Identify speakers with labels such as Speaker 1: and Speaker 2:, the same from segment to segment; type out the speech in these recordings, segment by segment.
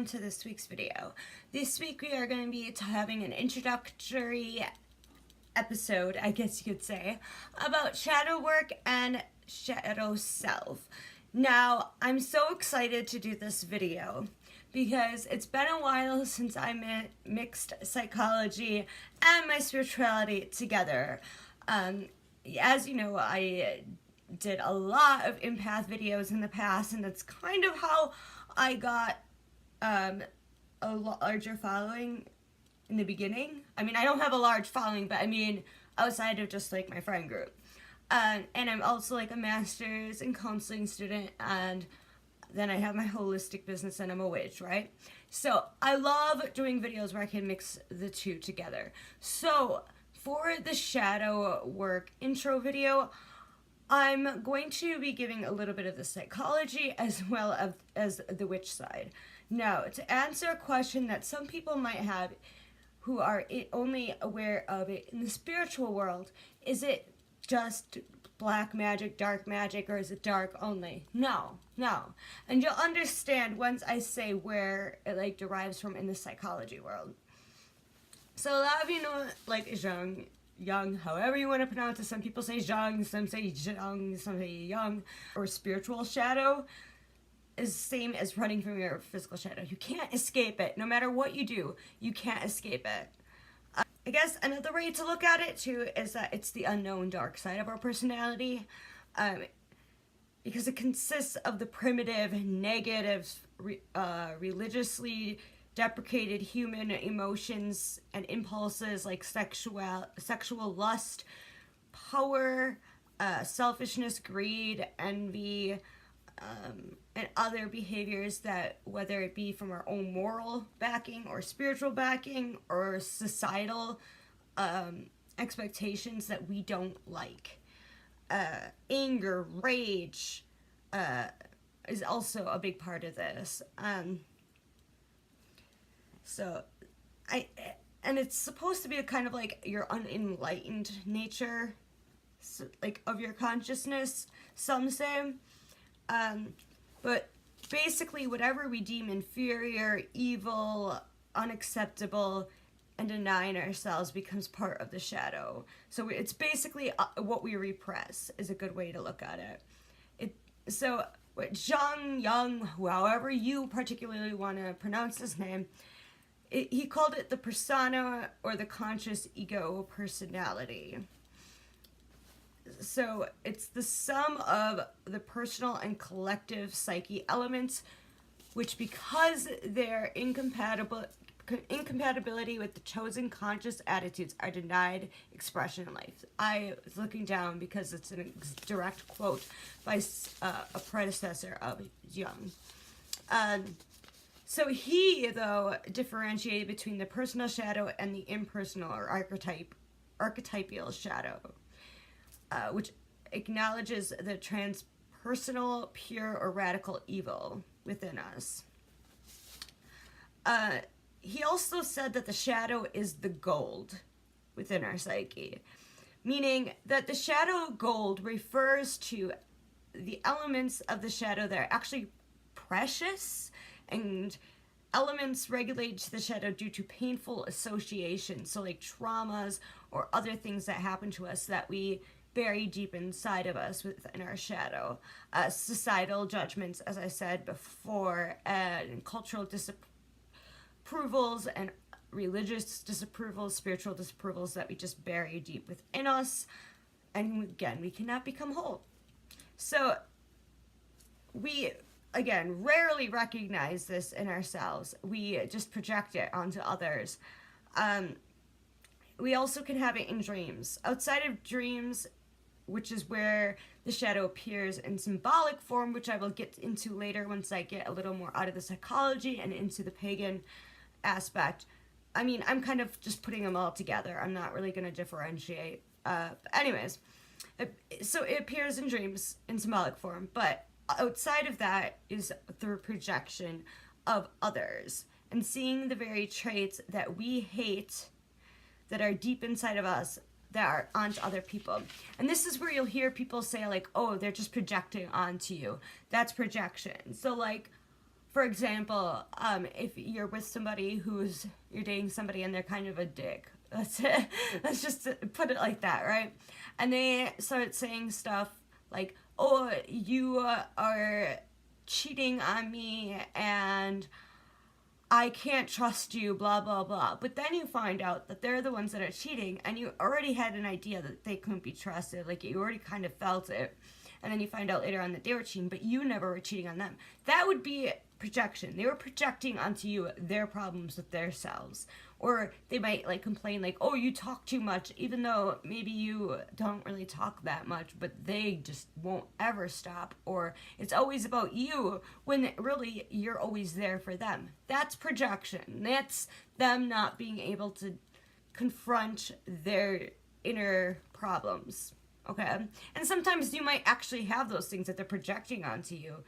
Speaker 1: welcome to this week's video. This week we are going to be having an introductory episode, I guess you could say, about shadow work and shadow self. Now, I'm so excited to do this video because it's been a while since I mixed psychology and my spirituality together. As you know, I did a lot of empath videos in the past, and that's kind of how I got a larger following in the beginning. I mean, I don't have a large following, but I mean outside of just like my friend group. And I'm also like a master's in counseling student, and then I have my holistic business and I'm a witch, right? So I love doing videos where I can mix the two together. So for the shadow work intro video, I'm going to be giving a little bit of the psychology as well as the witch side. Now, to answer a question that some people might have who are only aware of it in the spiritual world, is it just black magic, dark magic, or is it dark only? No. And you'll understand once I say where it like derives from in the psychology world. So a lot of you know like Jung, however you want to pronounce it. Some people say Jung, some say Jung, some say Jung. Or spiritual shadow is the same as running from your physical shadow. You can't escape it. No matter what you do, you can't escape it. I guess another way to look at it too is that it's the unknown dark side of our personality, because it consists of the primitive, negative, religiously deprecated human emotions and impulses like sexual lust, power, selfishness, greed, envy, and other behaviors that, whether it be from our own moral backing or spiritual backing or societal expectations that we don't like. Anger, rage is also a big part of this. And it's supposed to be a kind of like your unenlightened nature, so, like of your consciousness, some say. But basically whatever we deem inferior, evil, unacceptable, and denying ourselves becomes part of the shadow. So it's basically what we repress is a good way to look at it. So what Jung, however you particularly want to pronounce his name, he called it the persona or the conscious ego personality. So it's the sum of the personal and collective psyche elements, which because their incompatibility with the chosen conscious attitudes are denied expression in life. I was looking down because it's a direct quote by a predecessor of Jung. So he, though, differentiated between the personal shadow and the impersonal or archetypal shadow, which acknowledges the transpersonal, pure, or radical evil within us. He also said that the shadow is the gold within our psyche, meaning that the shadow gold refers to the elements of the shadow that are actually precious and elements regulated to the shadow due to painful associations, so like traumas or other things that happen to us that we bury deep inside of us within our shadow. Societal judgments, as I said before, and cultural disapprovals and religious disapprovals, spiritual disapprovals that we just bury deep within us. And again, we cannot become whole. So we, again, rarely recognize this in ourselves. We just project it onto others. We also can have it in dreams. Outside of dreams, which is where the shadow appears in symbolic form, which I will get into later once I get a little more out of the psychology and into the pagan aspect. I mean, I'm kind of just putting them all together. I'm not really going to differentiate. But anyways, so it appears in dreams in symbolic form, but outside of that is the projection of others and seeing the very traits that we hate that are deep inside of us that are onto other people. And this is where you'll hear people say like, oh, they're just projecting onto you. That's projection. So like, for example, if you're with somebody you're dating somebody and they're kind of a dick. Let's just put it like that, right? And they start saying stuff like, oh, you are cheating on me and I can't trust you, blah, blah, blah. But then you find out that they're the ones that are cheating, and you already had an idea that they couldn't be trusted. Like, you already kind of felt it. And then you find out later on that they were cheating, but you never were cheating on them. That would be projection. They were projecting onto you their problems with themselves. Or they might like complain like, oh, you talk too much, even though maybe you don't really talk that much, but they just won't ever stop. Or it's always about you when really you're always there for them. That's projection. That's them not being able to confront their inner problems. Okay? And sometimes you might actually have those things that they're projecting onto you,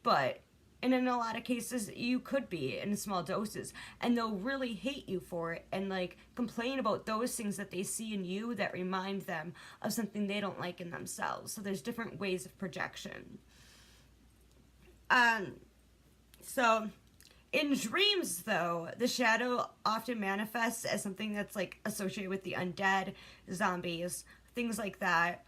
Speaker 1: but and in a lot of cases, you could be in small doses, and they'll really hate you for it and like complain about those things that they see in you that remind them of something they don't like in themselves. So there's different ways of projection. So in dreams, though, the shadow often manifests as something that's like associated with the undead, zombies, things like that.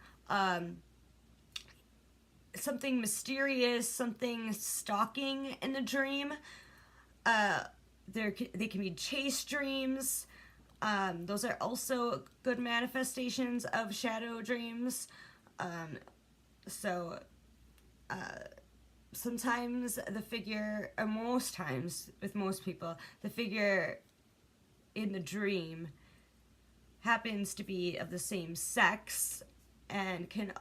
Speaker 1: Something mysterious, something stalking in the dream. They can be chase dreams. Those are also good manifestations of shadow dreams. Sometimes the figure, or most times with most people, the figure in the dream happens to be of the same sex and can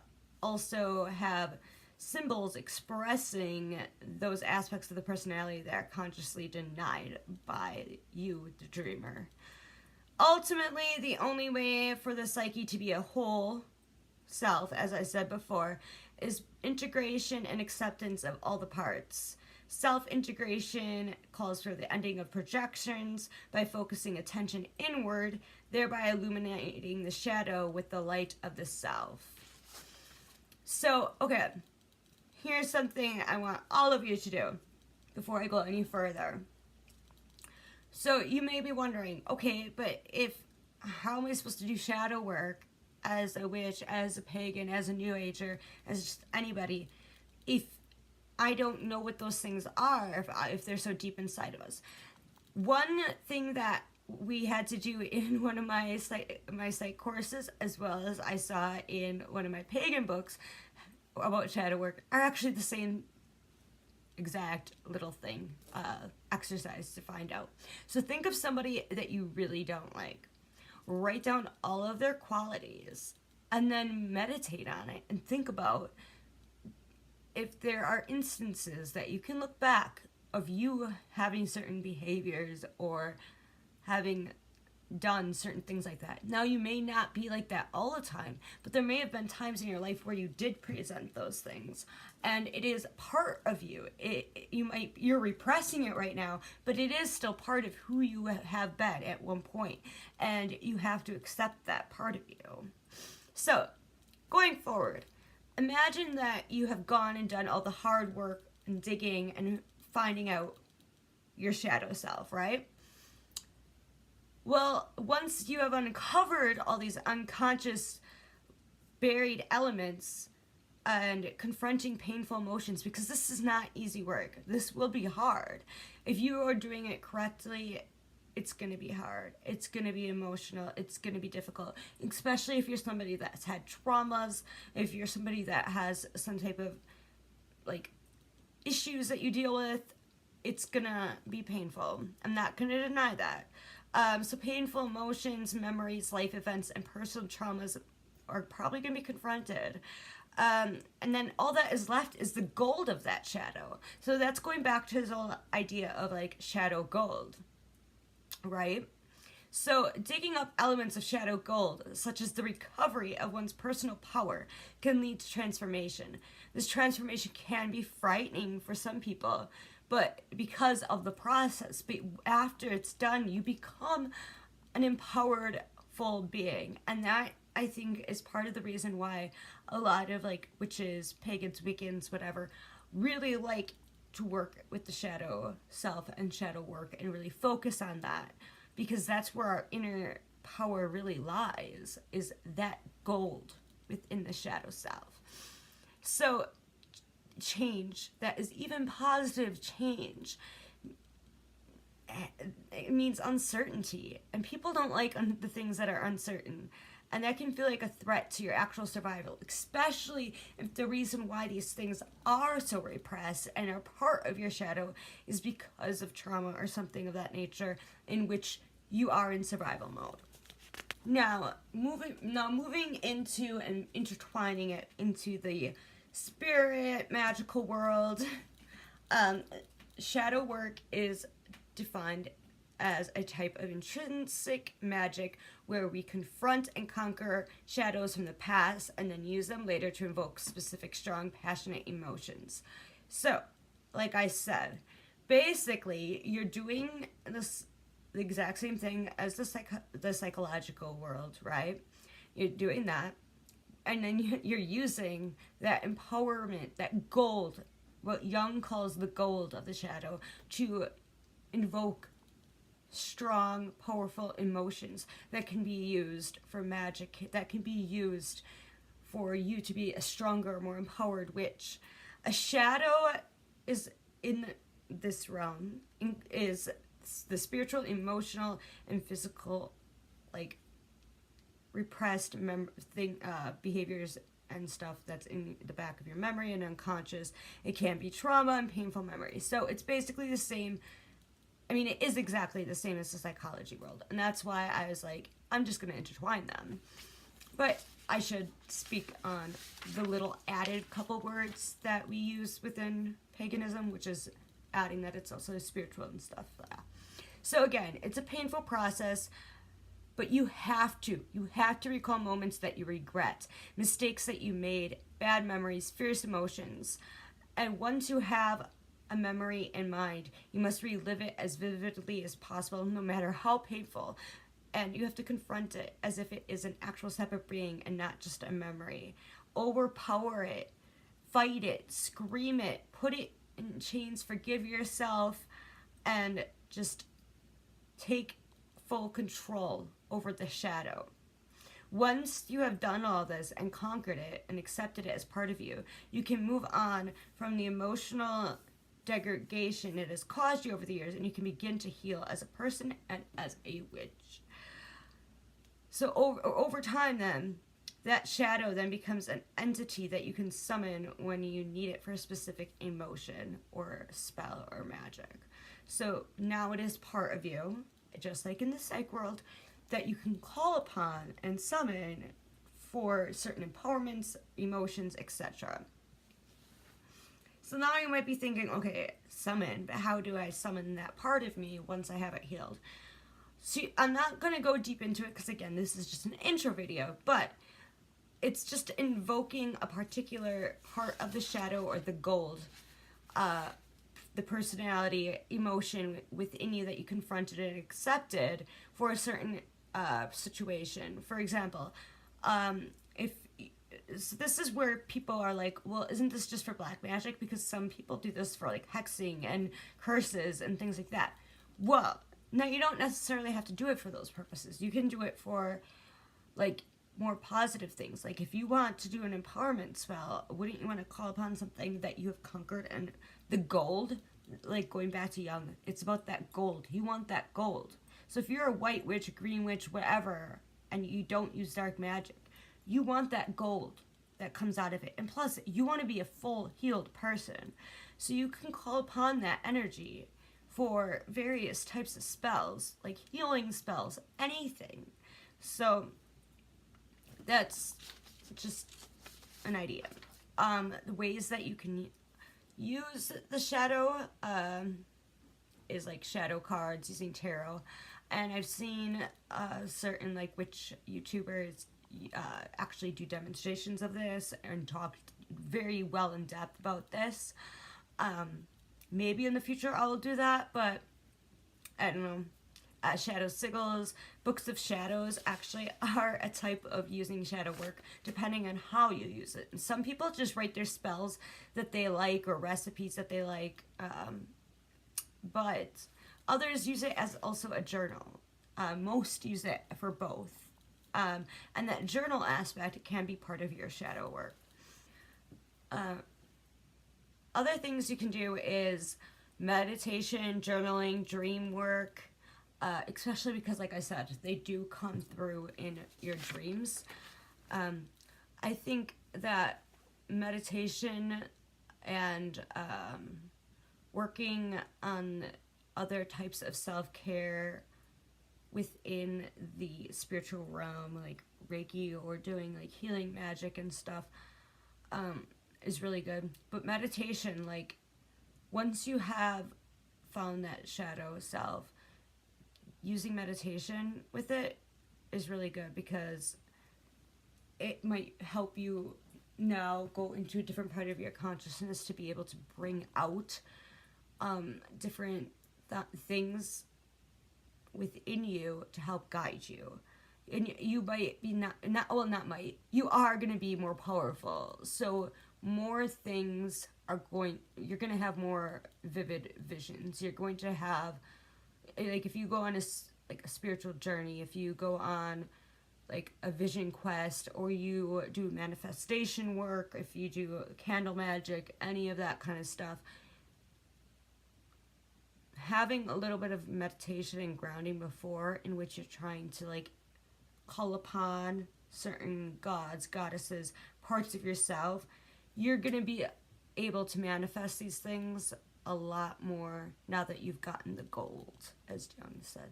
Speaker 1: also have symbols expressing those aspects of the personality that are consciously denied by you, the dreamer. Ultimately, the only way for the psyche to be a whole self, as I said before, is integration and acceptance of all the parts. Self-integration calls for the ending of projections by focusing attention inward, thereby illuminating the shadow with the light of the self. So, okay, here's something I want all of you to do before I go any further. So you may be wondering, okay, but how am I supposed to do shadow work as a witch, as a pagan, as a new ager, as just anybody, if I don't know what those things are, if they're so deep inside of us? One thing that we had to do in one of my psych courses, as well as I saw in one of my pagan books about shadow work, are actually the same exact little thing, exercise to find out. So think of somebody that you really don't like. Write down all of their qualities and then meditate on it and think about if there are instances that you can look back of you having certain behaviors or having done certain things like that. Now, you may not be like that all the time, but there may have been times in your life where you did present those things, and it is part of you. You're repressing it right now, but it is still part of who you have been at one point, and you have to accept that part of you. So, going forward, imagine that you have gone and done all the hard work and digging and finding out your shadow self, right? Well, once you have uncovered all these unconscious, buried elements and confronting painful emotions, because this is not easy work. This will be hard. If you are doing it correctly, it's going to be hard. It's going to be emotional. It's going to be difficult, especially if you're somebody that's had traumas, if you're somebody that has some type of, like, issues that you deal with. It's going to be painful. I'm not going to deny that. So painful emotions, memories, life events, and personal traumas are probably going to be confronted. And then all that is left is the gold of that shadow. So that's going back to his whole idea of like shadow gold, right? So digging up elements of shadow gold, such as the recovery of one's personal power, can lead to transformation. This transformation can be frightening for some people, but because of the process, but after it's done, you become an empowered, full being. And that, I think, is part of the reason why a lot of like witches, pagans, Wiccans, whatever, really like to work with the shadow self and shadow work and really focus on that, because that's where our inner power really lies, is that gold within the shadow self. So change that is even positive change, it means uncertainty, and people don't like the things that are uncertain, and that can feel like a threat to your actual survival, especially if the reason why these things are so repressed and are part of your shadow is because of trauma or something of that nature, in which you are in survival mode. Now moving into and intertwining it into the spirit magical world, shadow work is defined as a type of intrinsic magic where we confront and conquer shadows from the past and then use them later to invoke specific strong, passionate emotions. So, like I said, basically you're doing the exact same thing as the psychological world, right? You're doing that, and then you're using that empowerment, that gold, what Jung calls the gold of the shadow, to invoke strong, powerful emotions that can be used for magic, that can be used for you to be a stronger, more empowered witch. A shadow is in this realm, is the spiritual, emotional, and physical, like, repressed behaviors and stuff that's in the back of your memory and unconscious. It can be trauma and painful memories. So it's basically the same. I mean, it is exactly the same as the psychology world, and that's why I was like, I'm just going to intertwine them. But I should speak on the little added couple words that we use within paganism, which is adding that it's also spiritual and stuff. So again, it's a painful process, but you have to recall moments that you regret, mistakes that you made, bad memories, fierce emotions. And once you have a memory in mind, you must relive it as vividly as possible, no matter how painful. And you have to confront it as if it is an actual separate being and not just a memory. Overpower it, fight it, scream it, put it in chains, forgive yourself, and just take full control over the shadow. Once you have done all this and conquered it and accepted it as part of you, you can move on from the emotional degradation it has caused you over the years, and you can begin to heal as a person and as a witch. So over time then, that shadow then becomes an entity that you can summon when you need it for a specific emotion or spell or magic. So now it is part of you, just like in the psych world, that you can call upon and summon for certain empowerments, emotions, etc. So now you might be thinking, okay, summon, but how do I summon that part of me once I have it healed? See, I'm not going to go deep into it because, again, this is just an intro video, but it's just invoking a particular part of the shadow or the gold, the personality, emotion within you that you confronted and accepted for a certain situation. For example, so this is where people are like, well, isn't this just for black magic? Because some people do this for like hexing and curses and things like that. Well, now you don't necessarily have to do it for those purposes. You can do it for like more positive things. Like if you want to do an empowerment spell, wouldn't you want to call upon something that you have conquered? And the gold, like going back to Jung, it's about that gold. You want that gold. So if you're a white witch, a green witch, whatever, and you don't use dark magic, you want that gold that comes out of it. And plus, you want to be a full healed person. So you can call upon that energy for various types of spells, like healing spells, anything. So that's just an idea. The ways that you can use the shadow is like shadow cards, using tarot. And I've seen certain like witch YouTubers actually do demonstrations of this and talk very well in depth about this. Maybe in the future I will do that, but I don't know. shadow sigils, books of shadows actually are a type of using shadow work depending on how you use it. And some people just write their spells that they like or recipes that they like, but others use it as also a journal. Most use it for both. And that journal aspect can be part of your shadow work. Other things you can do is meditation, journaling, dream work, especially because, like I said, they do come through in your dreams. I think that meditation and working on other types of self-care within the spiritual realm, like Reiki or doing like healing magic and stuff, is really good. But meditation, like, once you have found that shadow self, using meditation with it is really good because it might help you now go into a different part of your consciousness to be able to bring out different things within you to help guide you. And you might be you are going to be more powerful. So more things you're going to have more vivid visions. You're going to have, like, if you go on a spiritual journey, if you go on like a vision quest, or you do manifestation work, if you do candle magic, any of that kind of stuff, having a little bit of meditation and grounding before, in which you're trying to like call upon certain gods, goddesses, parts of yourself, you're going to be able to manifest these things a lot more now that you've gotten the gold, as Jung said.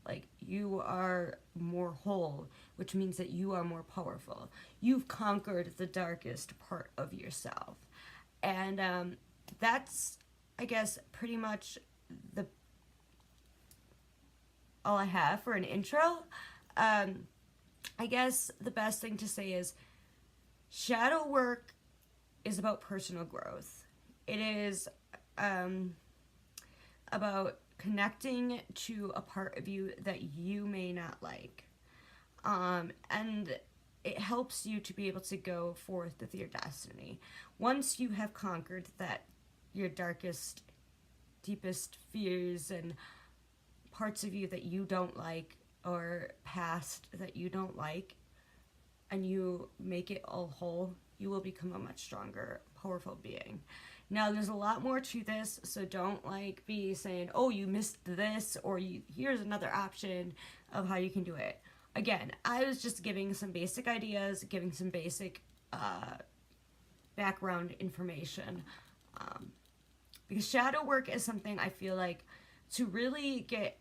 Speaker 1: Like, you are more whole, which means that you are more powerful. You've conquered the darkest part of yourself. And that's, I guess, pretty much all I have for an intro. I guess the best thing to say is shadow work is about personal growth. It is about connecting to a part of you that you may not like. And it helps you to be able to go forth with your destiny. Once you have conquered your darkest, deepest fears and parts of you that you don't like, or past that you don't like, and you make it all whole, you will become a much stronger, powerful being. Now, there's a lot more to this, so don't be saying, oh, you missed this, or here's another option of how you can do it. Again, I was just giving some basic ideas, giving some basic background information, because shadow work is something I feel like, to really get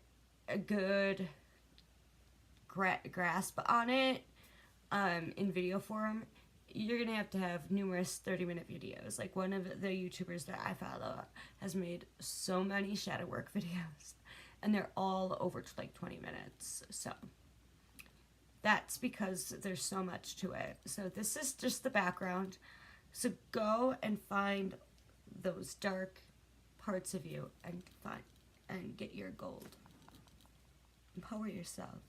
Speaker 1: a good grasp on it in video form, you're gonna have to have numerous 30-minute videos. Like, one of the YouTubers that I follow has made so many shadow work videos, and they're all over to like 20 minutes. So that's because there's so much to it. So this is just the background. So go and find those dark parts of you and get your gold. Empower yourself.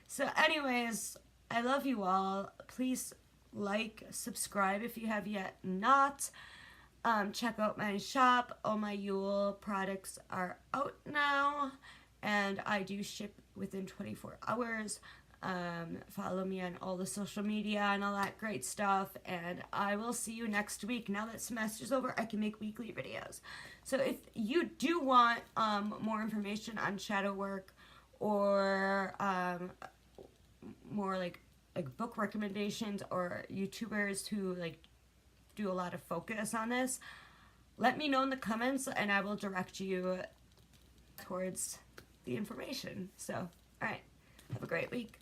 Speaker 1: So anyways, I love you all. Please like, subscribe if you have yet not. Check out my shop. All my Yule products are out now, and I do ship within 24 hours. Follow me on all the social media and all that great stuff, and I will see you next week. Now that semester's over, I can make weekly videos. So if you do want more information on shadow work, or more like book recommendations, or YouTubers who do a lot of focus on this, let me know in the comments and I will direct you towards the information. So, alright, have a great week.